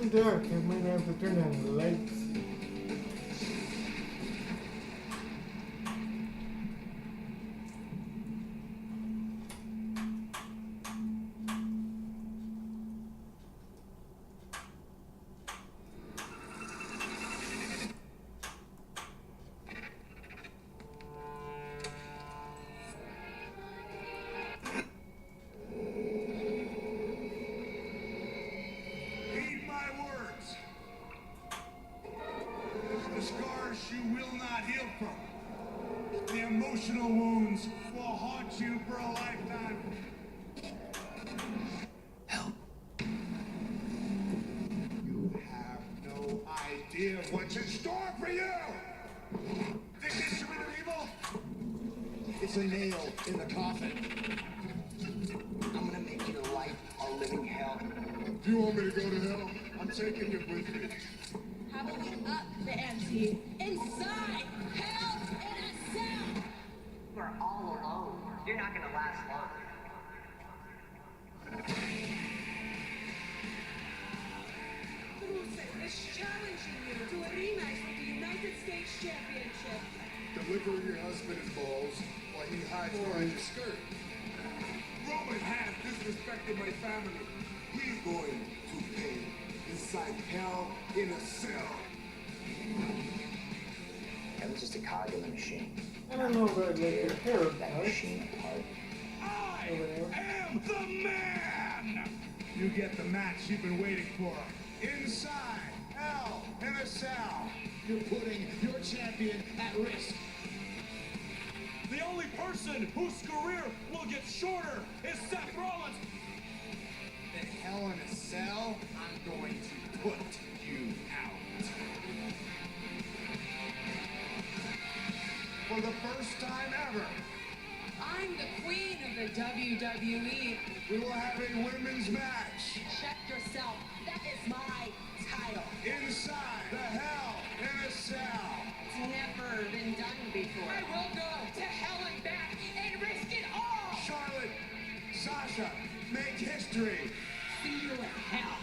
getting dark. I might have to turn on the lights. Emotional wounds will haunt you for a lifetime. Help. You have no idea what's in store for you! This instrument of evil? It's a nail in the coffin. I'm gonna make your life a living hell. If you want me to go to hell, I'm taking you with me. How about we up the ante? Inside hell in a cell! We're all alone. You're not gonna last long. Rusev is challenging you to a rematch for the United States Championship. Deliver your husband his balls while he hides behind your skirt. Roman has disrespected my family. He's going to pay inside hell in a cell. That was just a cog in the machine. I don't know about like your hair, That machine apart. I am the man! You get the match you've been waiting for. Inside hell in a cell. You're putting your champion at risk. The only person whose career will get shorter is Seth Rollins. In hell in a cell, I'm going to put you out. For the first time ever, I'm the queen of the WWE. we will have a women's match. Check yourself. That is my title. Inside the hell in a cell. It's never been done before. I will go to hell and back and risk it all. Charlotte, Sasha, make history. See you in hell.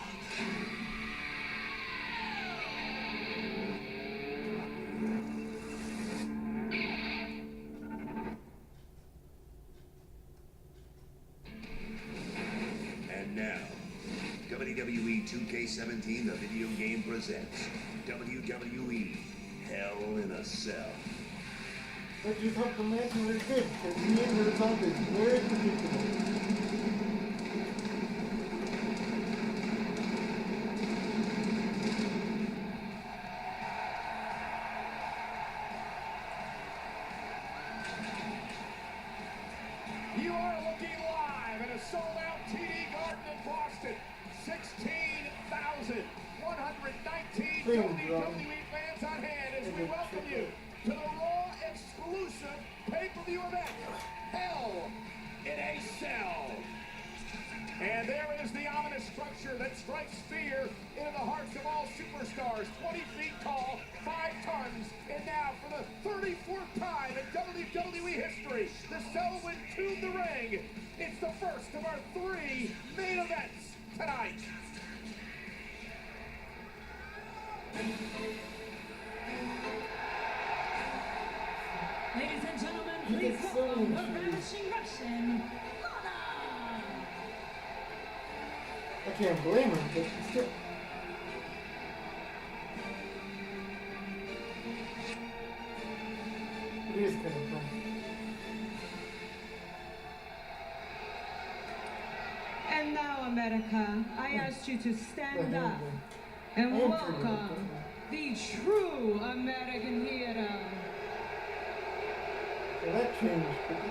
And now, WWE 2K17, the video game presents WWE Hell in a Cell. I just hope the match was good, because the end result is very predictable. You are looking live at a sold-out TD Garden in Boston. 16,119 WWE fans on hand as we welcome you to the Raw exclusive pay-per-view event, Hell in a Cell. And there is the ominous structure that strikes fear into the hearts of all superstars. 20 feet tall, 5 tons, and now for the 34th time in WWE history, the Cell will tune the ring. It's the first of our 3 main events tonight. Ladies and gentlemen, please welcome the Ravishing Russian, Lana! I can't blame him, but still. It is kind of fun. And now, America, I ask you to stand up and welcome the true American hero. So that changed quickly.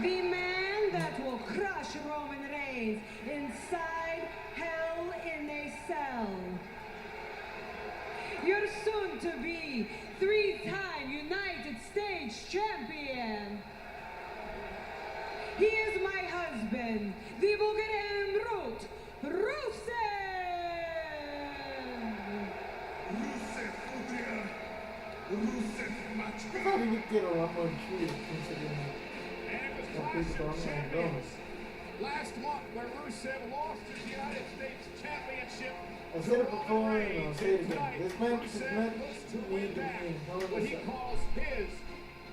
The man that will crush Roman Reigns inside hell in a cell. Your soon-to-be 3-time United States champion. He is my husband, the Bulgarian brute, Rusev! Rusev match. I thought he would get a lot more intrigued considering And it was how big the Clash of online goes. Champions. last month where Rusev lost his United States Championship. I said it before and I'll say it again. Tonight, This match is Rusev meant looks to to win be back what he calls his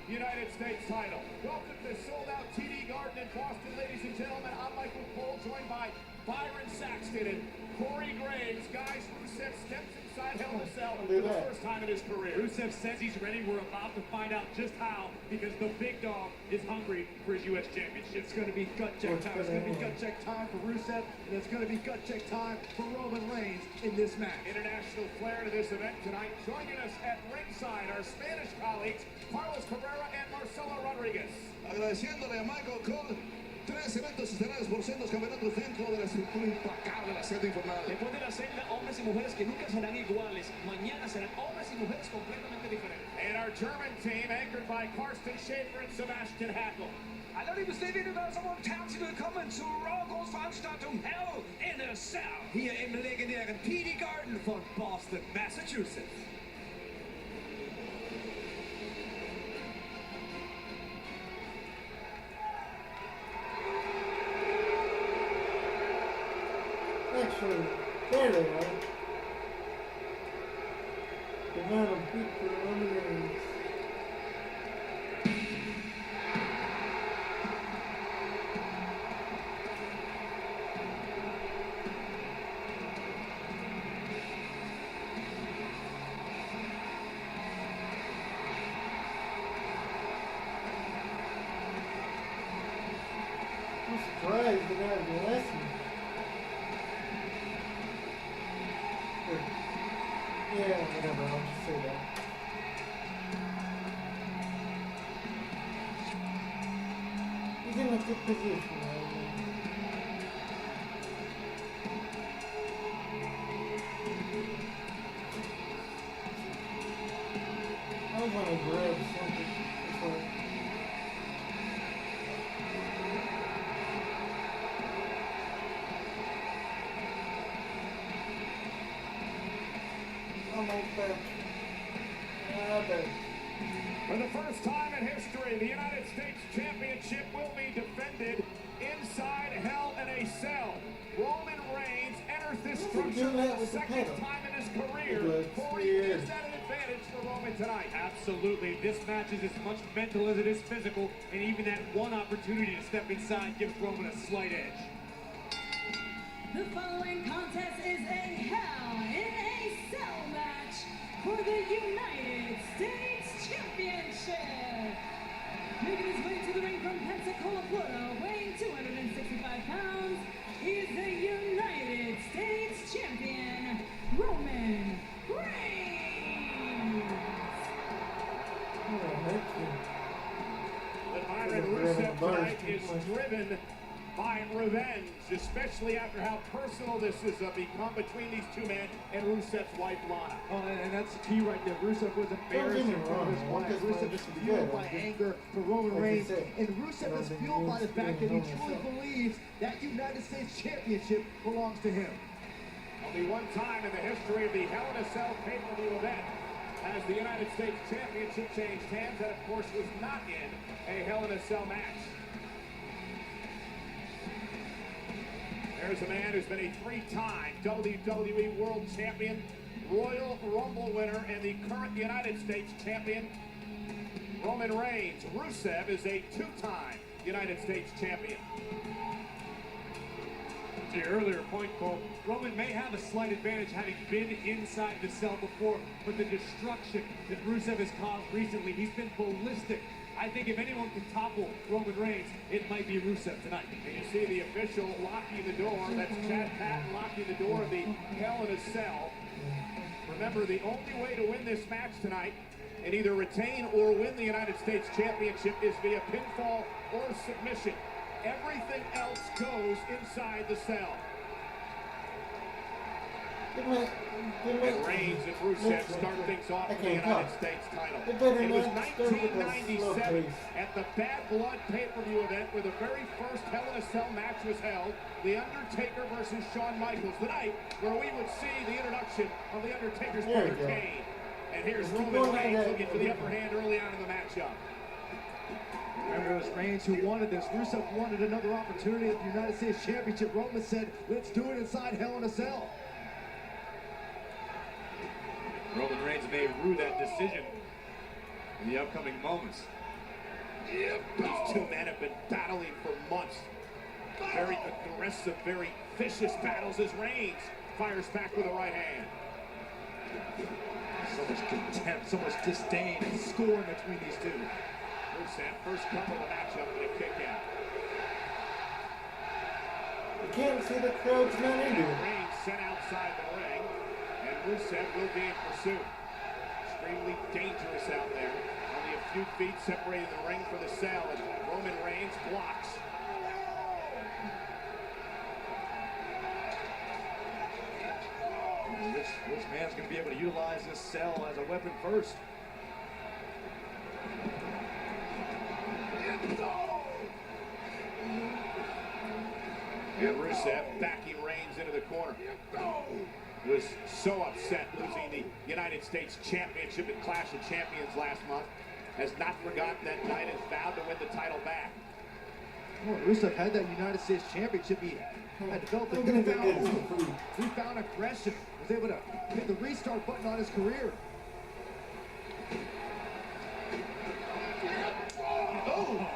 United States title. Welcome to sold-out TD Garden in Boston, ladies and gentlemen. I'm Michael Cole, joined by Byron Saxton and Corey Graves. Guys, Rusev steps inside Hell in a Cell for the first time in his career. Rusev says he's ready. We're about to find out just how, because the big dog is hungry for his U.S. Championship. It's going to be gut check time. It's going to be gut check time for Rusev, and it's going to be gut check time for Roman Reigns in this match. International flair to this event tonight. Joining us at ringside, our Spanish colleagues, Carlos Cabrera and Marcelo Rodriguez. Agradeciéndole a Michael Cole. 3 eventos estelares por sendos campeonatos dentro de la estructura implacable de la celda informal. Después de la celda, hombres y mujeres que nunca serán iguales. Mañana serán hombres y mujeres completamente diferentes. And our German team, anchored by Carsten Schaefer and Sebastian Hackl. Hallo liebes TV-Universum und herzlich willkommen zur Raw-Großveranstaltung Hell in a Cell. Hier im legendären TD Garden von Boston, Massachusetts. Actually, there they are. They're not a beat for Roman Reigns. I'm surprised they got a lesson. Yeah, whatever, I'll just say that. He's in a good position right now. I want to grab something. For the first time in history, the United States Championship will be defended inside Hell in a Cell. Roman Reigns enters this structure for the second time in his career. Corey, is that an advantage for Roman tonight? Absolutely. This match is as much mental as it is physical, and even that one opportunity to step inside gives Roman a slight edge. The following contest is a Hell in a Cell match for the United States Championship. Making his way to the ring from Pensacola, Florida, weighing 265 pounds, he is the United States Champion, Roman Reigns. The Byron Rusev tonight is driven by revenge, especially after how personal this has become between these two men and Rusev's wife, Lana. Oh, and that's the key right there. Rusev was embarrassed in front of his wife. Rusev is fueled by anger for Roman Reigns, and Rusev is fueled by the fact that he truly believes that United States Championship belongs to him. Only one time in the history of the Hell in a Cell pay-per-view event has the United States Championship changed hands. That, of course, was not in a Hell in a Cell match. There's a man who's been a 3-time WWE World Champion, Royal Rumble winner, and the current United States Champion, Roman Reigns. Rusev is a 2-time United States Champion. To your earlier point, Cole, Roman may have a slight advantage having been inside the cell before, but the destruction that Rusev has caused recently, he's been ballistic. I think if anyone can topple Roman Reigns, it might be Rusev tonight. And you see the official locking the door. That's Chad Patton locking the door of the Hell in a Cell. Remember, the only way to win this match tonight and either retain or win the United States Championship is via pinfall or submission. Everything else goes inside the cell. And Reigns and Rusev start things off with the United States title. It was 1997 at the Bad Blood pay-per-view event where the very first Hell in a Cell match was held. The Undertaker versus Shawn Michaels. The night where we would see the introduction of the Undertaker's brother Kane. And here's Roman Reigns looking for the upper hand early on in the matchup. Remember It was Reigns who wanted this. Rusev wanted another opportunity at the United States Championship. Roman said, let's do it inside Hell in a Cell. Roman Reigns may rue that decision in the upcoming moments. These two men have been battling for months. Very aggressive, very vicious battles as Reigns fires back with a right hand. So much contempt, so much disdain and scorn between these two. Rusev, first couple of the matchup with a kick out. You can't see the crowd's not into it. Reigns sent outside the ring, and Rusev will be in pursuit. Extremely dangerous out there. Only a few feet separating the ring for the cell, and Roman Reigns blocks. This man's going to be able to utilize this cell as a weapon first. And Rusev backing Reigns into the corner. Was so upset losing the United States Championship at Clash of Champions last month. Has not forgotten that night and vowed to win the title back. Well, Rusev had that United States Championship. He had developed a newfound aggression. Was able to hit the restart button on his career. Oh!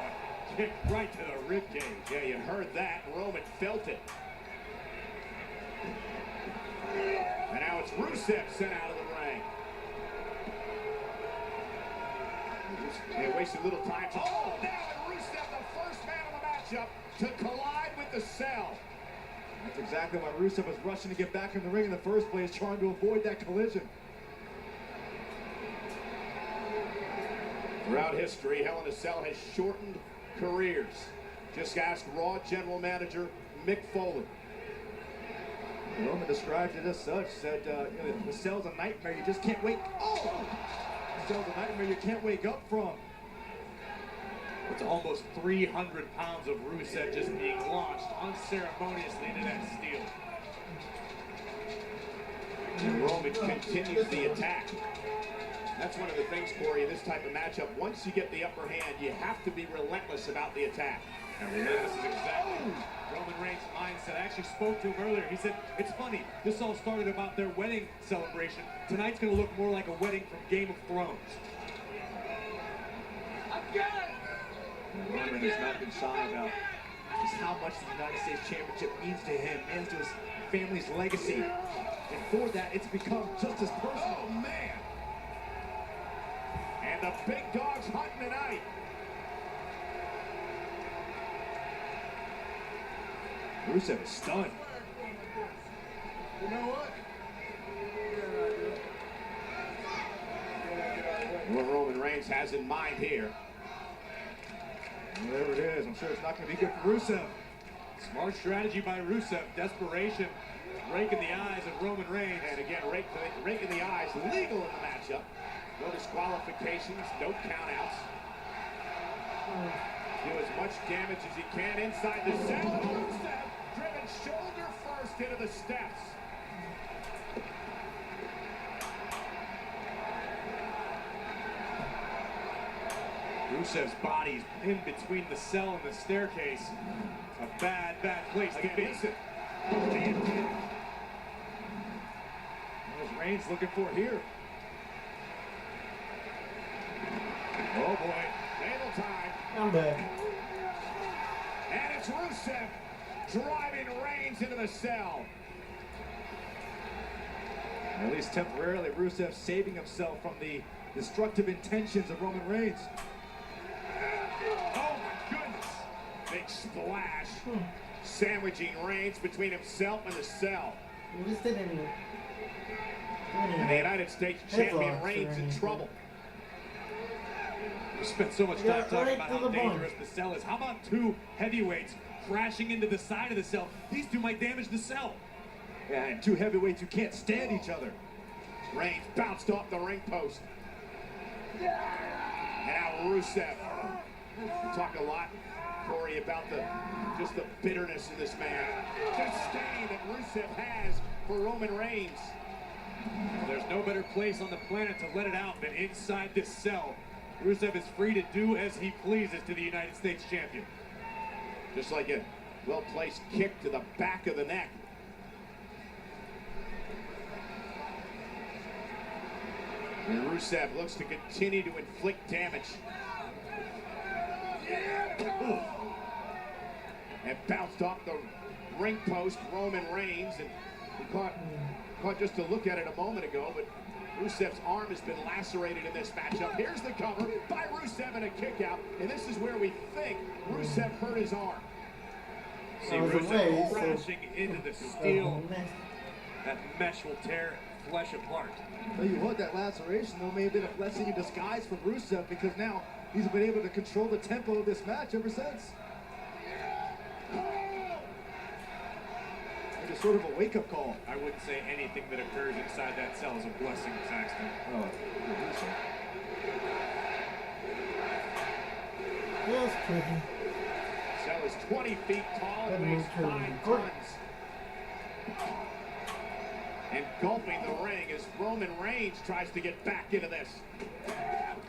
Kick right to the ribcage. Yeah, you heard that. Roman felt it. And now it's Rusev sent out of the ring. They wasted a little time. Oh, now Rusev, the first man of the matchup, to collide with the cell. That's exactly why Rusev was rushing to get back in the ring in the first place, trying to avoid that collision. Throughout history, Hell in a Cell has shortened careers. Just ask Raw General Manager Mick Foley. Roman described it as such, said the cell's a nightmare, you just can't wake. Oh! The cell's a nightmare you can't wake up from. It's almost 300 pounds of Rusev just being launched unceremoniously into that steel. And Roman continues the attack. That's one of the things, Corey, in this type of matchup. Once you get the upper hand, you have to be relentless about the attack. And this is exactly Roman Reigns' mindset. I actually spoke to him earlier. He said, it's funny, this all started about their wedding celebration. Tonight's going to look more like a wedding from Game of Thrones. Roman has not been shy about just how much the United States Championship means to him, means to his family's legacy. And for that, it's become just as personal. Oh, man! And the big dog's hunting tonight. Rusev is stunned. You know what? What Roman Reigns has in mind here. Whatever it is, I'm sure it's not going to be good for Rusev. Smart strategy by Rusev. Desperation. Rake in the eyes of Roman Reigns. And again, rake in the eyes. Legal in the matchup. No disqualifications, no countouts. Do as much damage as he can inside the cell. Rusev driven shoulder first into the steps. Rusev's body's in between the cell and the staircase. A bad place to be. Listen. What is Reigns looking for here? Oh boy, naval time. I'm back. And it's Rusev driving Reigns into the cell. At least temporarily, Rusev saving himself from the destructive intentions of Roman Reigns. Oh my goodness. Big splash. Sandwiching Reigns between himself and the cell. You just didn't even. And the United States champion Reigns in trouble. We spent so much time talking about how dangerous the cell is. How about two heavyweights crashing into the side of the cell? These two might damage the cell. Yeah, and two heavyweights who can't stand each other. Reigns bounced off the ring post. And now Rusev. We talk a lot, Corey, about just the bitterness of this man. Disdain that Rusev has for Roman Reigns. Well, there's no better place on the planet to let it out than inside this cell. Rusev is free to do as he pleases to the United States champion. Just like a well-placed kick to the back of the neck. And Rusev looks to continue to inflict damage. And bounced off the ring post, Roman Reigns, and he caught just a look at it a moment ago, but Rusev's arm has been lacerated in this matchup. Here's the cover by Rusev and a kick out, and this is where we think Rusev hurt his arm. See Rusev crashing into the steel. That mesh will tear flesh apart. Tell you what, that laceration though may have been a blessing in disguise for Rusev, because now he's been able to control the tempo of this match ever since. Like a sort of a wake-up call. I wouldn't say anything that occurs inside that cell is a blessing, Saxton. Oh, Yes, Kevin. Cell is 20 feet tall and weighs 5 tons. Engulfing the ring as Roman Reigns tries to get back into this.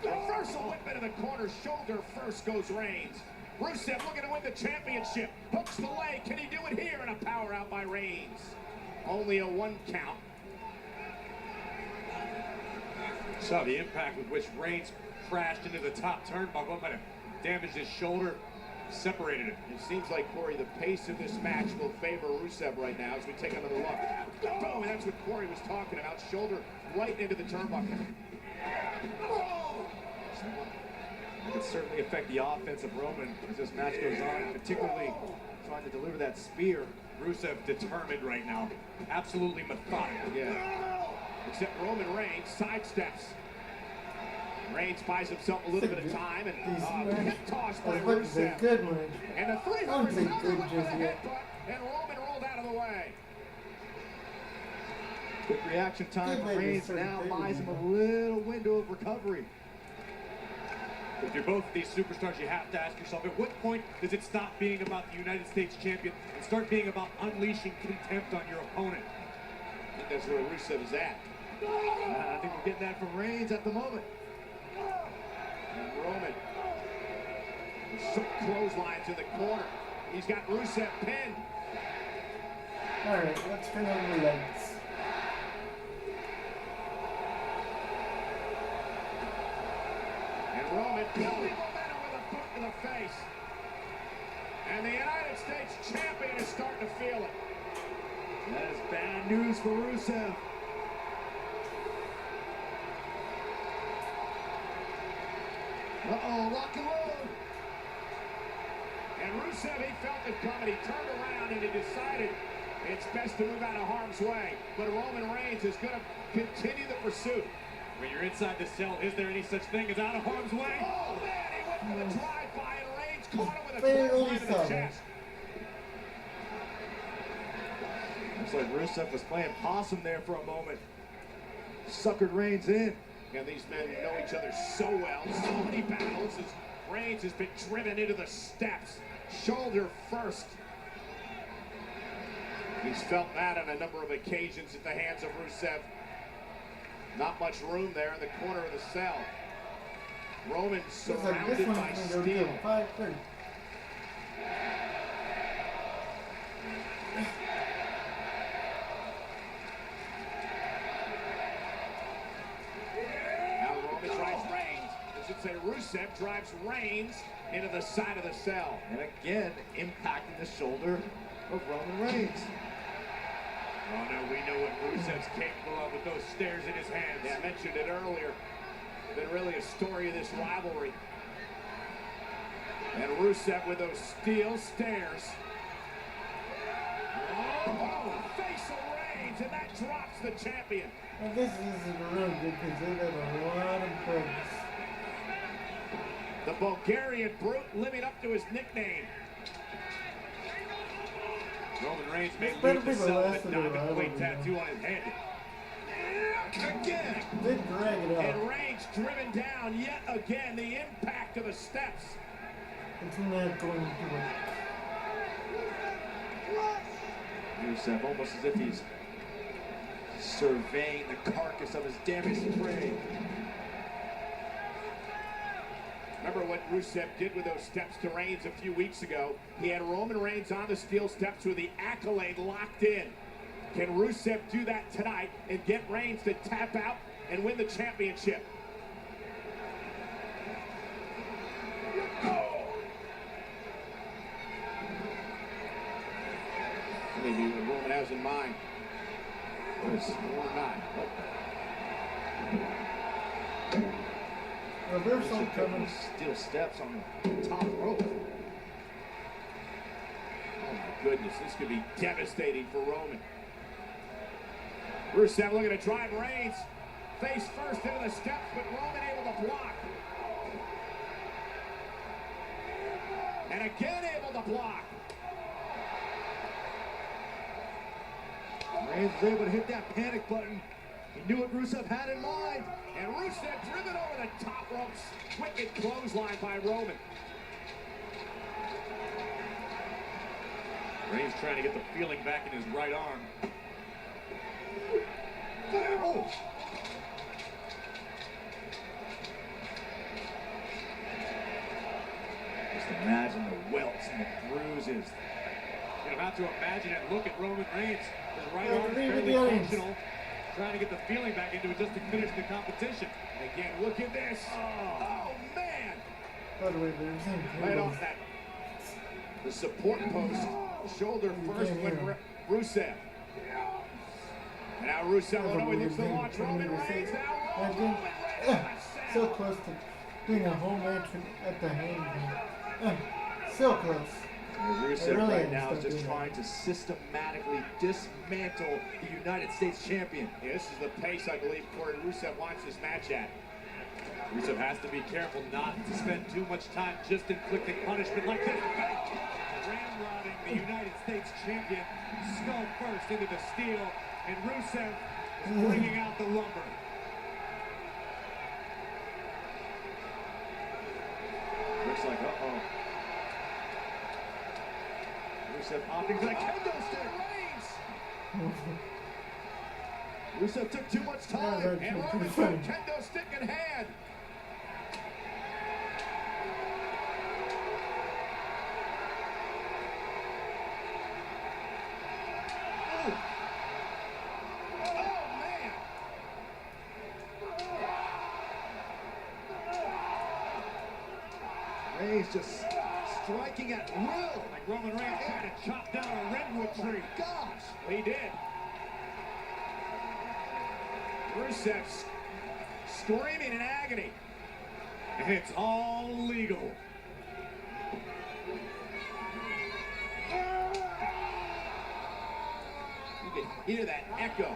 Reversal whip into the corner, shoulder first goes Reigns. Rusev looking to win the championship. Hooks the leg, can he do it here? And a power out by Reigns. Only a 1 count. Saw the impact with which Reigns crashed into the top turnbuckle, might have damaged his shoulder, separated it. It seems like, Corey, the pace of this match will favor Rusev right now as we take another look. Oh, that's what Corey was talking about. Shoulder right into the turnbuckle. It could certainly affect the offense of Roman as this match goes on, particularly trying to deliver that spear. Rusev determined right now. Absolutely methodical. Yeah. Except Roman Reigns sidesteps. Reigns buys himself a little bit of time and hip toss by Rusev. Good one. And a 300 pounder with the headbutt, and Roman rolled out of the way. Quick reaction time for Reigns now buys him a little window of recovery. If you're both of these superstars, you have to ask yourself, at what point does it stop being about the United States champion and start being about unleashing contempt on your opponent? I think that's where Rusev is at. I think we're getting that from Reigns at the moment. And Roman, clotheslines in the corner. He's got Rusev pinned. All right, let's turn on the legs. And Roman building momentum with a foot to the face. And the United States champion is starting to feel it. That is bad news for Rusev. Uh-oh, lock and load. And Rusev, he felt it coming. He turned around and he decided it's best to move out of harm's way. But Roman Reigns is going to continue the pursuit. When you're inside the cell, is there any such thing as out of harm's way? Oh, man, he went for the drive-by and Reigns caught him with a clothesline to the chest. Looks like Rusev was playing possum there for a moment. Suckered Reigns in. And these men know each other so well. So many battles as Reigns has been driven into the steps. Shoulder first. He's felt that on a number of occasions at the hands of Rusev. Not much room there in the corner of the cell. Roman surrounded by steel. 5-3. Rusev drives Reigns into the side of the cell. And again, impacting the shoulder of Roman Reigns. Oh no, we know what Rusev's capable of with those stairs in his hands. Yeah, I mentioned it earlier. Been really a story of this rivalry. And Rusev with those steel stairs. Oh, face of Reigns, and that drops the champion. Well, this is real good because they got a lot of bugs. The Bulgarian Brute living up to his nickname. Roman Reigns may leave the cell with a diamond plate tattoo on his head. Again. They drag it out. And Reigns driven down yet again. The impact of the steps. It's not going to it. Rusev almost as if he's surveying the carcass of his damaged prey. what Rusev did with those steps to Reigns a few weeks ago. He had Roman Reigns on the steel steps with the accolade locked in. Can Rusev do that tonight and get Reigns to tap out and win the championship? Maybe what Roman has in mind. Or not. Reversal coming. Steel steps on the top rope. Oh my goodness, this could be devastating for Roman. Rusev looking to drive Reigns. Face first into the steps, but Roman able to block. And again able to block. Reigns was able to hit that panic button. He knew what Rusev had in mind. And Rusev driven over the top ropes. Wicked clothesline by Roman. Reigns trying to get the feeling back in his right arm. Oh. Just imagine the welts and the bruises. You're about to imagine and look at Roman Reigns. His right arm is fairly functional. Trying to get the feeling back into it just to finish the competition. Again, look at this. Oh man. By the way, there's Right off that. The support post. Shoulder first with Rusev. And now Rusev will know he looks to launch Roman Reigns. Now Roman Reigns. So close to doing a home entrance at the hand. So close. Rusev right now is just trying to systematically dismantle the United States champion. Yeah, this is the pace I believe Corey Rusev wants this match at. Rusev has to be careful not to spend too much time just inflicting punishment like this. Ramrodding the United States champion skull first into the steel, and Rusev is bringing out the lumber. Looks like, uh-oh. Rusev opting for that kendo stick. Rusev took too much time. And Roman's got kendo stick in hand. Reigns just striking at will. Like Roman Reigns trying to chop down a redwood tree. Gosh. He did. Rusev screaming in agony. And it's all legal. You can hear that echo.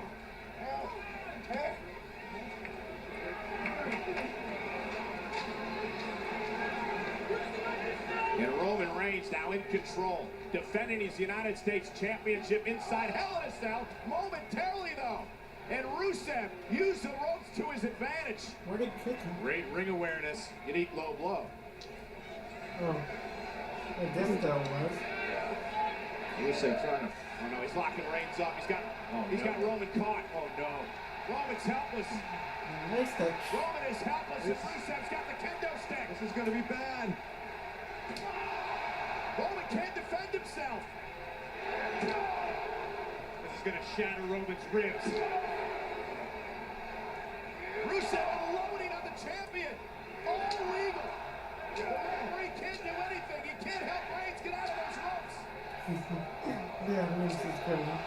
And Roman Reigns now in control, defending his United States Championship inside Hell in a Cell momentarily though. And Rusev used the ropes to his advantage. Where did kick him? Great ring awareness. Unique low blow. Oh. I guess that was. Rusev trying to. Oh no, he's locking Reigns up. He's got Roman caught. Oh no. Roman's helpless. Nice touch. Roman is helpless and Rusev's got the kendo stick. This is going to be bad. Roman can't defend himself. This is going to shatter Roman's ribs. Rusev unloading on the champion. All legal. The referee can't do anything. He can't help Reigns get out of those ropes. Yeah, Reigns is coming.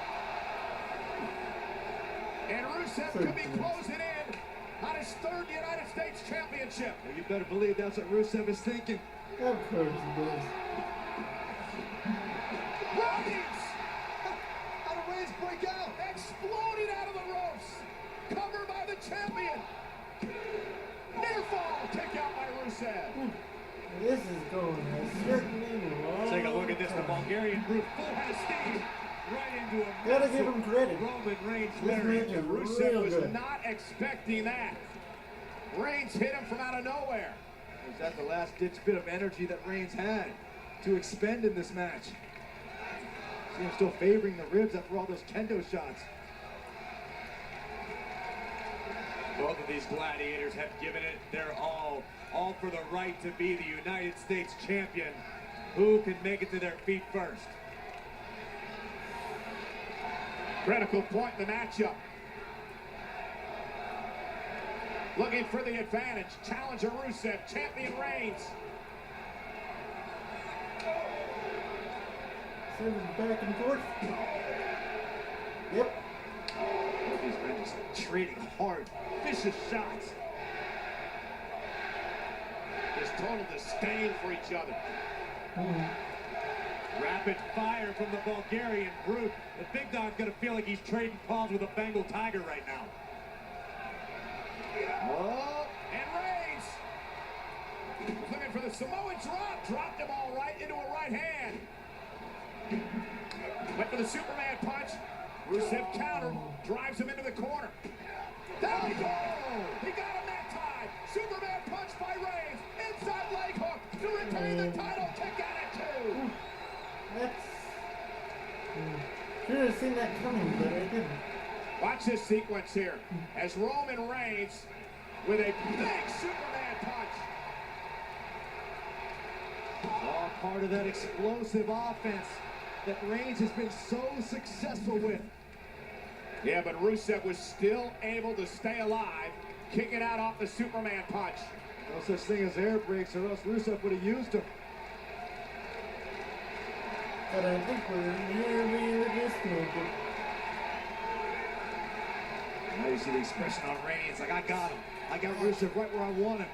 And Rusev could be closing in on his third United States Championship. Well, you better believe that's what Rusev is thinking. Of course he does. Reigns! How did Reigns break out? Exploding out of the ropes. Covered by the champion. Near fall. Kick out by Rusev. This is going a certainly long Take a look at this. The time. Bulgarian brute full head of steam. Right into a Gotta give him credit. Roman Reigns This lariat. match is Rusev real was good. not expecting that. Reigns hit him from out of nowhere. Was that the last ditch bit of energy that Reigns had to expend in this match? See him still favoring the ribs after all those kendo shots. Both of these gladiators have given it their all for the right to be the United States champion. Who can make it to their feet first? Critical point in the matchup. Looking for the advantage. Challenger Rusev, champion Reigns. Send it back and forth. Yep. These men just trading hard, vicious shots. There's total disdain for each other. Rapid fire from the Bulgarian brute. The big dog's gonna feel like he's trading paws with a Bengal tiger right now. Oh, and Reigns looking for the Samoan drop. Dropped him all right into a right hand. Went for the Superman punch. Rusev countered, drives him into the corner. There we go! He got him that time. Superman punch by Reigns. Inside leg hook to retain the title. Kick out at 2. That's... Should have seen that coming, but I didn't. Watch this sequence here as Roman Reigns with a big Superman punch. All part of that explosive offense that Reigns has been so successful with. Yeah, but Rusev was still able to stay alive, kicking out off the Superman punch. No such thing as air brakes, or else Rusev would have used them. But I think we're nearly this movie. Now you see the expression on Reigns, like I got him. I got Rusev right where I want him.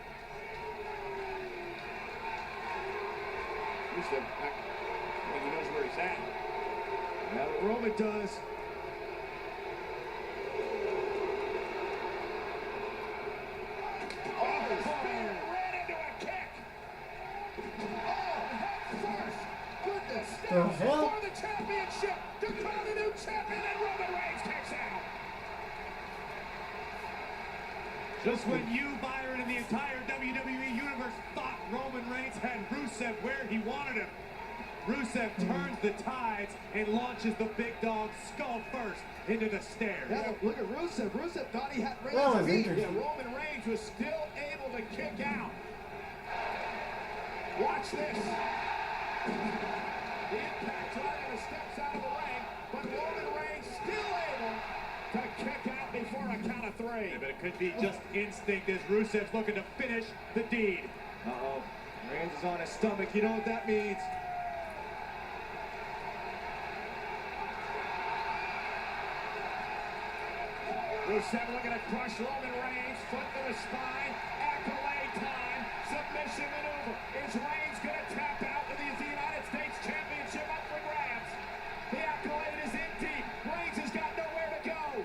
Rusev, he knows where he's at. Now what Roman does. Oh, Spear ran into a kick. Oh, head first. Goodness. The hell? For the championship to crown a new champion, and Roman Reigns kicks out. Just when you, Byron, and the entire WWE Universe thought Roman Reigns had Rusev where he wanted him, Rusev turns the tides and launches the big dog skull first into the stairs. Yeah, look at Rusev. Rusev thought he had That was Reigns beat. interesting. Yeah, Roman Reigns was still able to kick out. Watch this. The Impact Driver steps out of the ring, but Roman Reigns still able to kick out before a count of 3. Yeah, but it could be just instinct as Rusev's looking to finish the deed. Uh-oh. Reigns is on his stomach. You know what that means. Rusev looking to crush Roman Reigns, foot to the spine, accolade time, submission maneuver. Is Reigns going to tap out with the United States Championship up for grabs? The accolade is in deep. Reigns has got nowhere to go.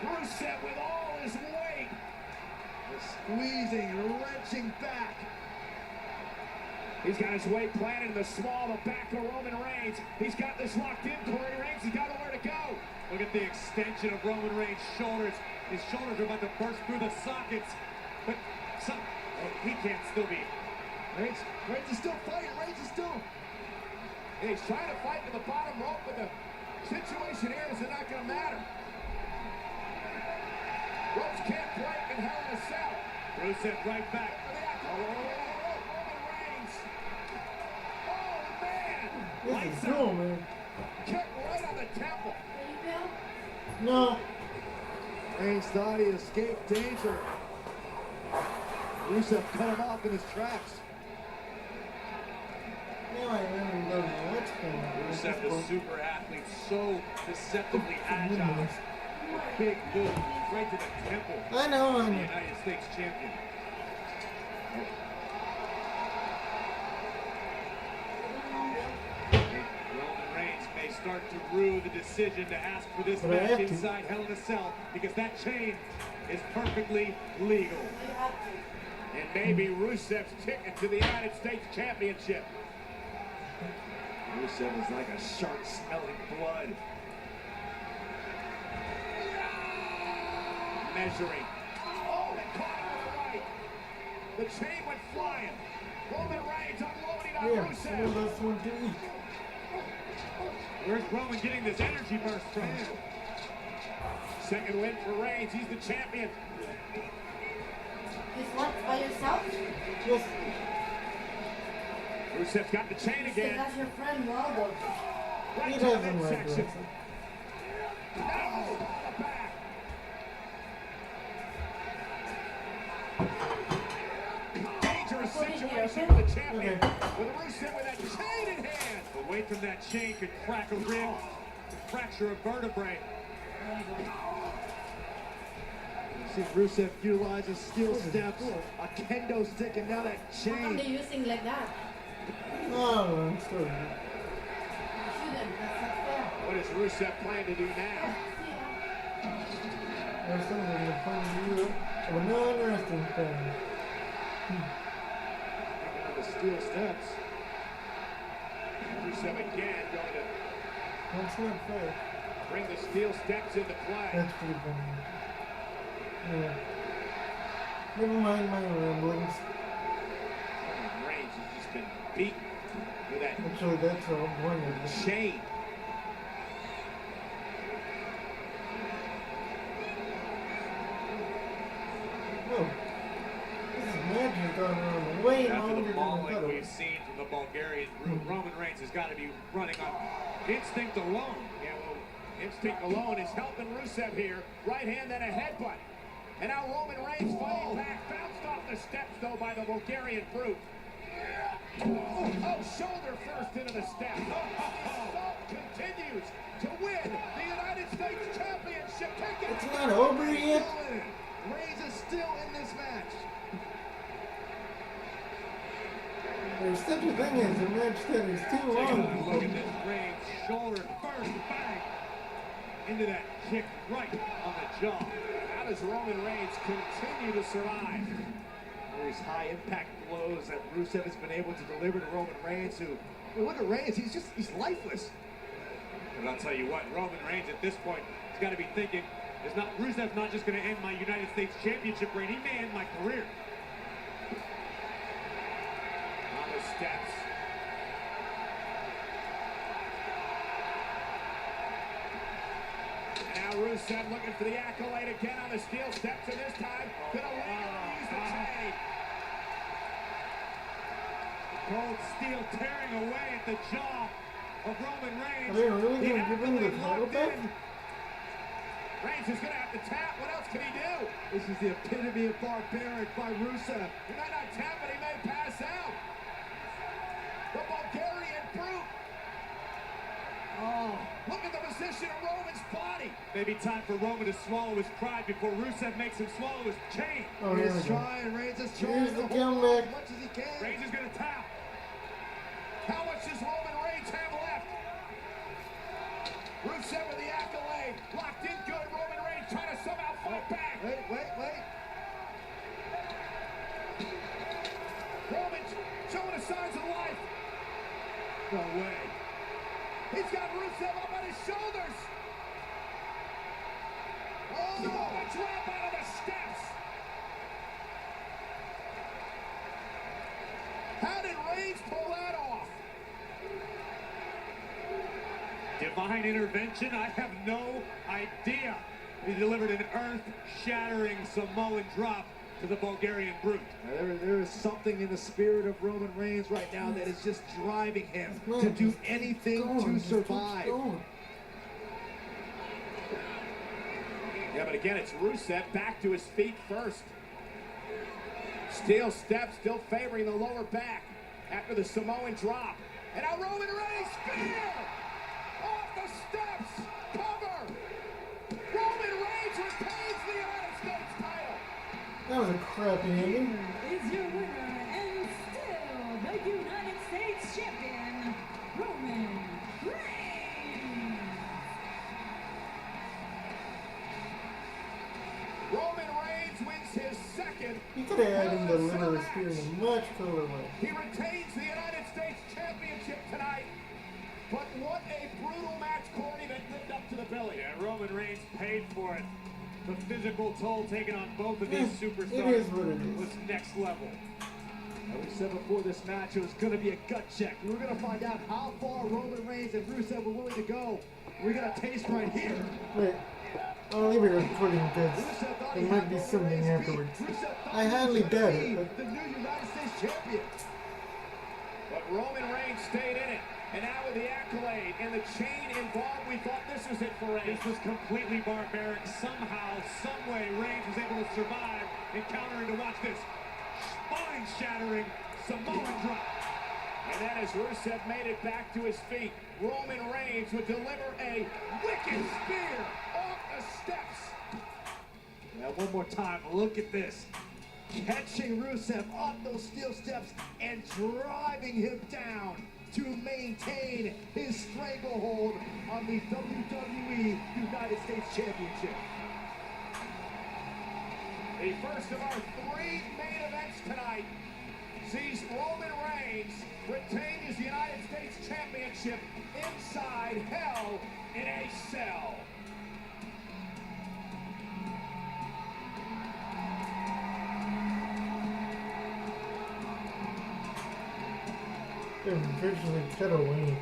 Rusev with all his weight. Squeezing and wrenching back. He's got his weight planted in the small of the back of Roman Reigns. He's got this locked in, Corey. Reigns has got nowhere to go. Look at the extension of Roman Reigns' shoulders. His shoulders are about to burst through the sockets. But he can't still be. Reigns is still fighting. Reigns is still. He's trying to fight to the bottom rope, but the situation here is not going to matter. Ropes can't break in Hell in a Cell. Rusev right back. Roman Reigns. Oh, man. This is cool, man. Kick right on the temple. No. Reigns thought he escaped danger. Rusev cut him off in his tracks. Now I really don't know what's going on. Rusev, the super athlete, so deceptively agile. Big move right to the temple. I know. The United States champion. Roman Reigns may start to rue the decision to ask for this match inside Hell in a Cell because that chain is perfectly legal. And maybe Rusev's ticket to the United States Championship. Rusev is like a shark smelling blood. Measuring. Oh, they caught him with the right. The chain went flying. Roman Reigns unloading on Yeah, some of Rusev. us want to eat. Where's Roman getting this energy burst from? Second win for Reigns. He's the champion. Is what by yourself? Yes. Rusev's got the chain again. That's your friend Waldo. Right He to the doesn't like midsection. Rusev. Now on the back. Dangerous situation for the champion. With Rusev with that chain in hand. The weight from that chain could crack a rib, fracture a vertebrae. See Rusev utilizes steel steps, a kendo stick, and now that How come they chain. using like that? No, I'm sorry. Shouldn't. That's not fair. What does Rusev plan to do now? There's something in the front of you of an interesting thing. The steel steps. Rusev again going to That's not fair. bring the steel steps into play. That's pretty funny. Yeah. Never mind my ramblings. Reigns has just been beaten with that Actually, that's all I'm going with. chain. Oh. This is magic going on way After longer the than I mauling thought it we've was. seen from the Bulgarian group, Roman Reigns has got to be running on instinct alone. Yeah, well, instinct alone is helping Rusev here. Right hand, then a headbutt. And now Roman Reigns fighting back. Bounced off the steps, though, by the Bulgarian brute. Oh, shoulder first into the steps. Assault continues to win the United States Championship. It's not over yet. Reigns is still in this match. There's such a thing as a match that is too Take a long. look at this. Reigns shoulder first, bang into that kick right on the jaw. How does Roman Reigns continue to survive? These high impact blows that Rusev has been able to deliver to Roman Reigns, who, look at Reigns, he's lifeless. And I'll tell you what, Roman Reigns at this point has got to be thinking, Rusev's not just going to end my United States Championship reign, he may end my career. On the steps. And now Rusev looking for the accolade again on the steel steps, and this time gonna use the chain. Cold steel tearing away at the jaw of Roman Reigns. Are they really The going to give him the accolade title locked back? in. Reigns is gonna have to tap. What else can he do? This is the epitome of barbaric by Rusev. He might not tap, but he may pass out. The Bulgarian brute. Oh, look at the position of Roman's body. Maybe time for Roman to swallow his pride before Rusev makes him swallow his chain. Oh, here we He's go. trying, Reigns is trying Here's to the hold on comeback. as much as he can. Reigns is going to tap. How much does Roman Reigns have left? Rusev with the accolade. Locked in good. Roman Reigns trying to somehow fight back. Wait. Roman showing the signs of life. No way. He's got Rusev up on his shoulders. Oh, a drop out of the steps. How did Reigns pull that off? Divine intervention? I have no idea. He delivered an earth-shattering Samoan drop to the Bulgarian brute. There is something in the spirit of Roman Reigns right now that is just driving him to do anything to survive. Yeah, but again, it's Rusev back to his feet first. Steel steps still favoring the lower back after the Samoan drop. And now Roman Reigns spear! Off the steps! Cover! Roman Reigns retains the United States title! That was a crappy ending. Is your winner and still the United States champion, Roman Reigns. Roman Reigns wins his second. You could have had him deliver a spear in a much cooler way. He retains the United States Championship tonight. But what a brutal match, Corey, that lived up to the billing. Yeah, Roman Reigns paid for it. The physical toll taken on both of these It superstars is what it is. was next level. As we said before this match, it was going to be a gut check. We were going to find out how far Roman Reigns and Rusev were willing to go. We're going to taste right here. Wait, I'll leave it recording because there might be something afterwards. I highly doubt it, but the new United States champion. But Roman Reigns stayed in it. And now with the accolade and the chain involved, we thought this was it for Reigns. This was completely barbaric. Somehow, someway, Reigns was able to survive and counter into, watch this, spine-shattering Samoan drop. And then as Rusev made it back to his feet, Roman Reigns would deliver a wicked spear off the steps. Now, one more time, look at this. Catching Rusev off those steel steps and driving him down to maintain his stranglehold on the WWE United States Championship. The first of our 3 main events tonight sees Roman Reigns retain his United States Championship inside Hell in a Cell. they're virtually cut away.